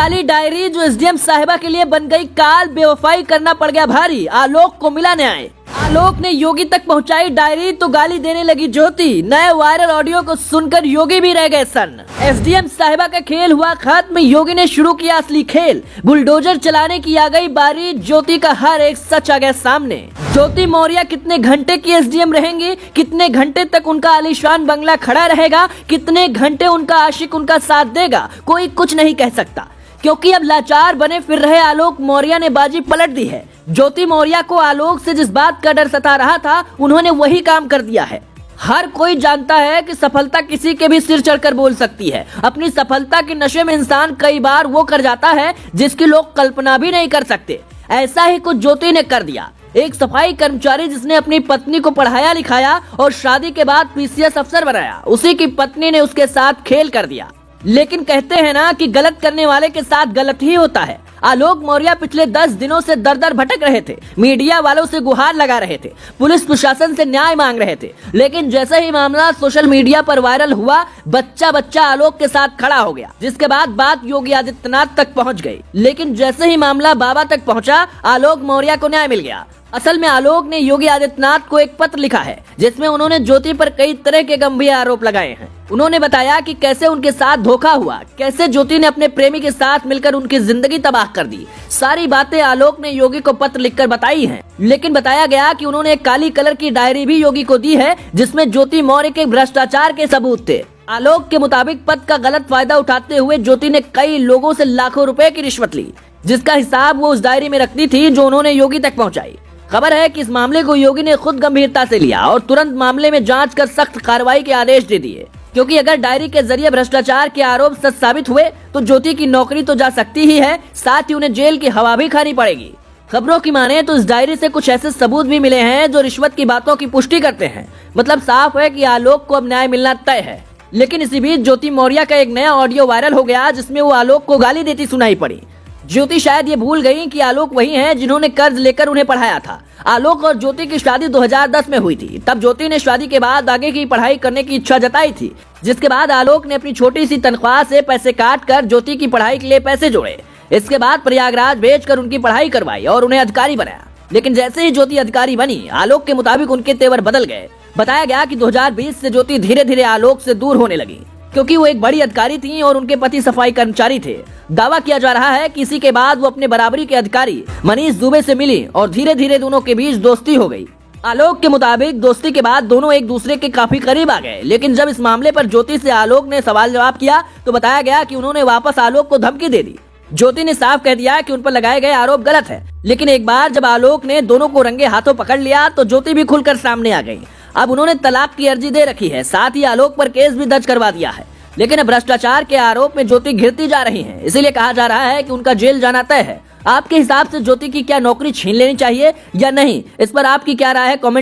काली diary जो SDM साहिबा के लिए बन गई काल, बेवफाई करना पड़ गया भारी, आलोक को मिला न्याय। आलोक ने योगी तक पहुंचाई डायरी तो गाली देने लगी ज्योति। नए वायरल ऑडियो को सुनकर योगी भी रह गए सन्न। एसडीएम साहिबा का खेल हुआ खत्म, योगी ने शुरू किया असली खेल। बुलडोजर चलाने की आ गई बारी, ज्योति का हर एक सच आ गया सामने। ज्योति मौर्य कितने घंटे की एसडीएम रहेंगे, कितने घंटे तक उनका आलीशान बंगला खड़ा रहेगा, कितने घंटे उनका आशिक उनका साथ देगा, कोई कुछ नहीं कह सकता, क्योंकि अब लाचार बने फिर रहे आलोक मौर्य ने बाजी पलट दी है। ज्योति मौर्य को आलोक से जिस बात का डर सता रहा था, उन्होंने वही काम कर दिया है। हर कोई जानता है कि सफलता किसी के भी सिर चढ़कर बोल सकती है। अपनी सफलता के नशे में इंसान कई बार वो कर जाता है जिसकी लोग कल्पना भी नहीं कर सकते। ऐसा ही कुछ ज्योति ने कर दिया। एक सफाई कर्मचारी जिसने अपनी पत्नी को पढ़ाया लिखाया और शादी के बाद पीसीएस अफसर बनाया, उसी की पत्नी ने उसके साथ खेल कर दिया। लेकिन कहते हैं ना कि गलत करने वाले के साथ गलत ही होता है। आलोक मौर्य पिछले 10 दिनों से दर दर भटक रहे थे, मीडिया वालों से गुहार लगा रहे थे, पुलिस प्रशासन से न्याय मांग रहे थे, लेकिन जैसे ही मामला सोशल मीडिया पर वायरल हुआ, बच्चा आलोक के साथ खड़ा हो गया, जिसके बाद बात योगी आदित्यनाथ तक पहुंच गई। लेकिन जैसे ही मामला बाबा तक पहुंचा, आलोक मौर्य को न्याय मिल गया। असल में आलोक ने योगी आदित्यनाथ को एक पत्र लिखा है, जिसमें उन्होंने ज्योति पर कई तरह के गंभीर आरोप लगाए हैं। उन्होंने बताया कि कैसे उनके साथ धोखा हुआ, कैसे ज्योति ने अपने प्रेमी के साथ मिलकर उनकी जिंदगी तबाह कर दी। सारी बातें आलोक ने योगी को पत्र लिखकर बताई हैं। लेकिन बताया गया कि उन्होंने एक काली कलर की डायरी भी योगी को दी है, जिसमें ज्योति मौर्य के भ्रष्टाचार के सबूत थे। आलोक के मुताबिक पद का गलत फायदा उठाते हुए ज्योति ने कई लोगों से लाखों रुपए की रिश्वत ली, जिसका हिसाब वो उस डायरी में रखती थी, जो उन्होंने योगी तक पहुँचाई। खबर है कि इस मामले को योगी ने खुद गंभीरता से लिया और तुरंत मामले में जांच कर सख्त कार्रवाई के आदेश दे दिए, क्योंकि अगर डायरी के जरिए भ्रष्टाचार के आरोप सच साबित हुए तो ज्योति की नौकरी तो जा सकती ही है, साथ ही उन्हें जेल की हवा भी खानी पड़ेगी। खबरों की माने तो इस डायरी से कुछ ऐसे सबूत भी मिले हैं जो रिश्वत की बातों की पुष्टि करते हैं। मतलब साफ है कि आलोक को अब न्याय मिलना तय है। लेकिन इसी बीच ज्योति मौर्य का एक नया ऑडियो वायरल हो गया, जिसमें वो आलोक को गाली देती सुनाई पड़ी। ज्योति शायद ये भूल गई कि आलोक वही हैं जिन्होंने कर्ज लेकर उन्हें पढ़ाया था। आलोक और ज्योति की शादी 2010 में हुई थी। तब ज्योति ने शादी के बाद आगे की पढ़ाई करने की इच्छा जताई थी, जिसके बाद आलोक ने अपनी छोटी सी तनख्वाह से पैसे काट कर ज्योति की पढ़ाई के लिए पैसे जोड़े। इसके बाद प्रयागराज भेजकर उनकी पढ़ाई करवाई और उन्हें अधिकारी बनाया। लेकिन जैसे ही ज्योति अधिकारी बनी, आलोक के मुताबिक उनके तेवर बदल गए। बताया गया कि 2020 से ज्योति धीरे धीरे आलोक से दूर होने लगी, क्योंकि वो एक बड़ी अधिकारी थी और उनके पति सफाई कर्मचारी थे। दावा किया जा रहा है कि इसी के बाद वो अपने बराबरी के अधिकारी मनीष दुबे से मिली और धीरे धीरे दोनों के बीच दोस्ती हो गई। आलोक के मुताबिक दोस्ती के बाद दोनों एक दूसरे के काफी करीब आ गए। लेकिन जब इस मामले पर ज्योति से आलोक ने सवाल जवाब किया तो बताया गया कि उन्होंने वापस आलोक को धमकी दे दी। ज्योति ने साफ कह दिया कि उन पर लगाए गए आरोप गलत है। लेकिन एक बार जब आलोक ने दोनों को रंगे हाथों पकड़ लिया तो ज्योति भी खुलकर सामने आ गई। अब उन्होंने तलाक की अर्जी दे रखी है, साथ ही आलोक पर केस भी दर्ज करवा दिया है। लेकिन अब भ्रष्टाचार के आरोप में ज्योति घिरती जा रही हैं, इसीलिए कहा जा रहा है कि उनका जेल जाना तय है। आपके हिसाब से ज्योति की क्या नौकरी छीन लेनी चाहिए या नहीं, इस पर आपकी क्या राय है? कमेंट